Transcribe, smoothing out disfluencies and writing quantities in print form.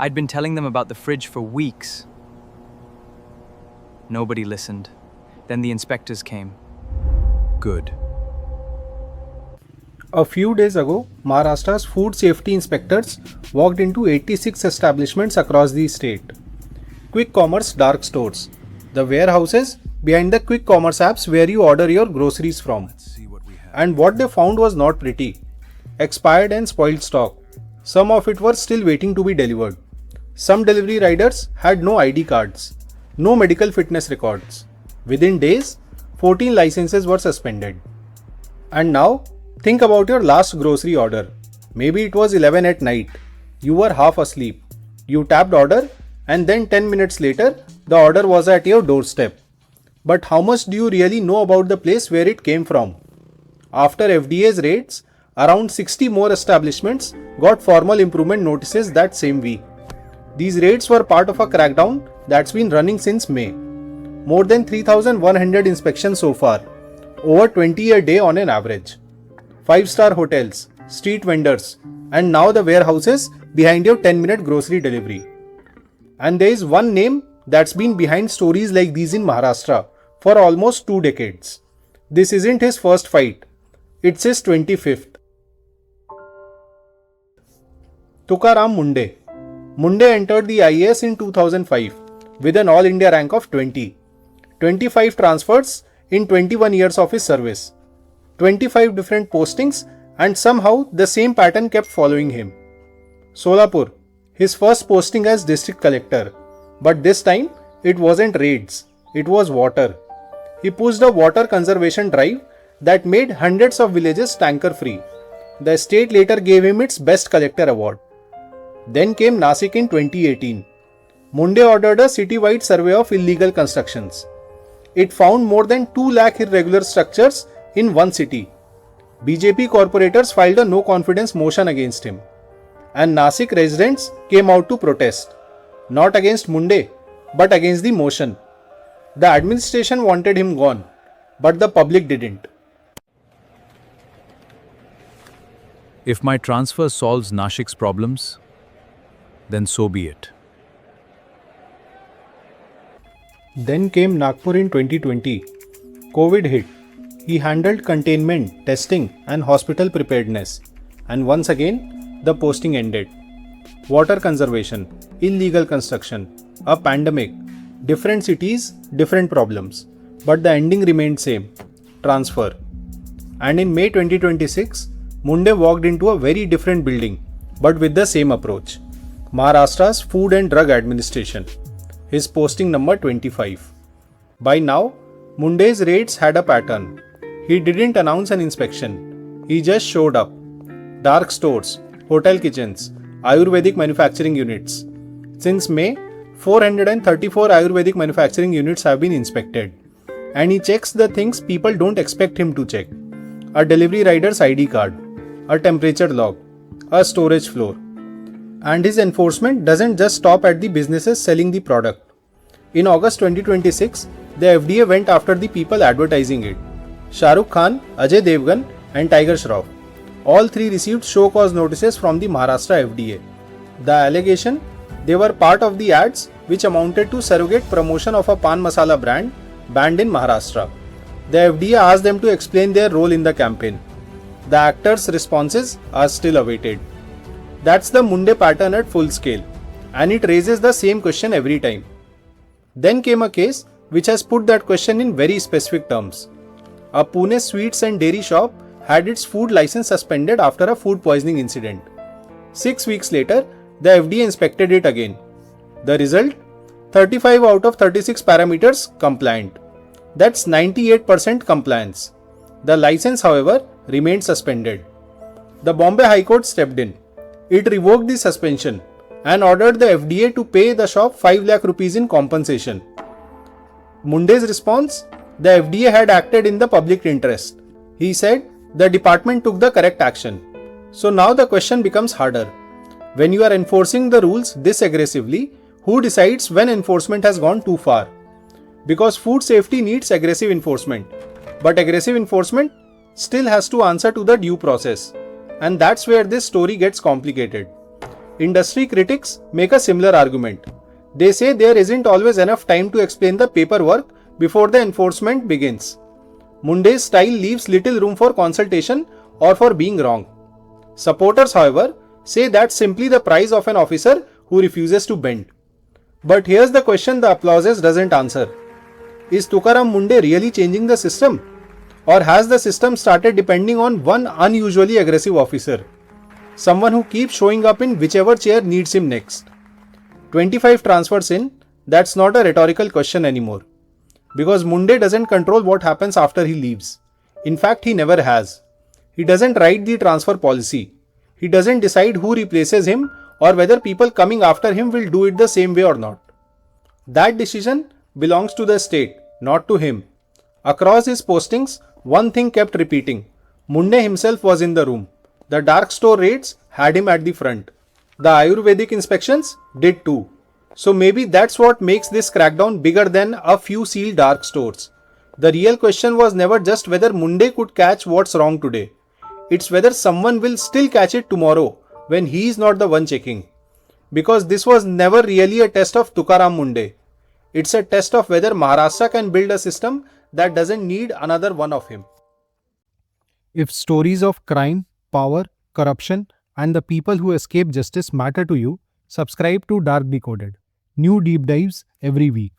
I'd been telling them about the fridge for weeks. Nobody listened. Then the inspectors came. Good. A few days ago, Maharashtra's food safety inspectors walked into 86 establishments across the state. Quick commerce dark stores, the warehouses behind the quick commerce apps where you order your groceries from. And what they found was not pretty. Expired and spoiled stock. Some of it was still waiting to be delivered. Some delivery riders had no ID cards, no medical fitness records. Within days, 14 licenses were suspended. And now, think about your last grocery order. Maybe it was 11 at night. You were half asleep. You tapped order and then 10 minutes later, the order was at your doorstep. But how much do you really know about the place where it came from? After FDA's raids, around 60 more establishments got formal improvement notices that same week. These raids were part of a crackdown that's been running since May. More than 3,100 inspections so far, over 20 a day on an average. 5-star hotels, street vendors, and now the warehouses behind your 10-minute grocery delivery. And there is one name that's been behind stories like these in Maharashtra for almost 2 decades. This isn't his first fight, it's his 25th. Tukaram Mundhe. Mundhe entered the IAS in 2005 with an All India rank of 20. 25 transfers in 21 years of his service. 25 different postings, and somehow the same pattern kept following him. Solapur, his first posting as district collector. But this time, it wasn't raids, it was water. He pushed a water conservation drive that made hundreds of villages tanker free. The state later gave him its Best Collector award. Then came Nashik in 2018. Mundhe ordered a citywide survey of illegal constructions. It found more than 2 lakh irregular structures in one city. BJP corporators filed a no confidence motion against him. And Nashik residents came out to protest. Not against Mundhe, but against the motion. The administration wanted him gone, but the public didn't. If my transfer solves Nashik's problems, then so be it. Then came Nagpur in 2020. COVID hit. He handled containment, testing, and hospital preparedness. And once again, the posting ended. Water conservation, illegal construction, a pandemic, different cities, different problems. But the ending remained same, transfer. And in May 2026, Mundhe walked into a very different building, but with the same approach. Maharashtra's Food and Drug Administration. His posting number 25. By now, Mundhe's raids had a pattern. He didn't announce an inspection. He just showed up. Dark stores, hotel kitchens, Ayurvedic manufacturing units. Since May, 434 Ayurvedic manufacturing units have been inspected. And he checks the things people don't expect him to check. A delivery rider's ID card, a temperature log, a storage floor. And his enforcement doesn't just stop at the businesses selling the product. In August 2026, the FDA went after the people advertising it. Shah Rukh Khan, Ajay, Devgn, and Tiger Shroff. All 3 received show cause notices from the Maharashtra FDA. The allegation, they were part of the ads which amounted to surrogate promotion of a pan masala brand banned in Maharashtra. The FDA asked them to explain their role in the campaign. The actors' responses are still awaited. That's the Mundhe pattern at full scale, and it raises the same question every time. Then came a case which has put that question in very specific terms. A Pune sweets and dairy shop had its food license suspended after a food poisoning incident. 6 weeks later, the FDA inspected it again. The result? 35 out of 36 parameters compliant. That's 98% compliance. The license, however, remained suspended. The Bombay High Court stepped in. It revoked the suspension and ordered the FDA to pay the shop 5 lakh rupees in compensation. Mundhe's response? The FDA had acted in the public interest. He said the department took the correct action. So now the question becomes harder. When you are enforcing the rules this aggressively, who decides when enforcement has gone too far? Because food safety needs aggressive enforcement. But aggressive enforcement still has to answer to the due process. And that's where this story gets complicated. Industry critics make a similar argument. They say there isn't always enough time to explain the paperwork before the enforcement begins. Mundhe's style leaves little room for consultation or for being wrong. Supporters, however, say that's simply the price of an officer who refuses to bend. But here's the question the applauses doesn't answer. Is Tukaram Mundhe really changing the system? Or has the system started depending on one unusually aggressive officer? Someone who keeps showing up in whichever chair needs him next. 25 transfers in, that's not a rhetorical question anymore. Because Mundhe doesn't control what happens after he leaves. In fact, he never has. He doesn't write the transfer policy. He doesn't decide who replaces him or whether people coming after him will do it the same way or not. That decision belongs to the state, not to him. Across his postings, one thing kept repeating. Mundhe himself was in the room. The dark store raids had him at the front. The Ayurvedic inspections did too. So maybe that's what makes this crackdown bigger than a few sealed dark stores. The real question was never just whether Mundhe could catch what's wrong today. It's whether someone will still catch it tomorrow when he's not the one checking. Because this was never really a test of Tukaram Mundhe. It's a test of whether Maharashtra can build a system that doesn't need another one of him. If stories of crime, power, corruption, and the people who escape justice matter to you, subscribe to Dark Decoded. New deep dives every week.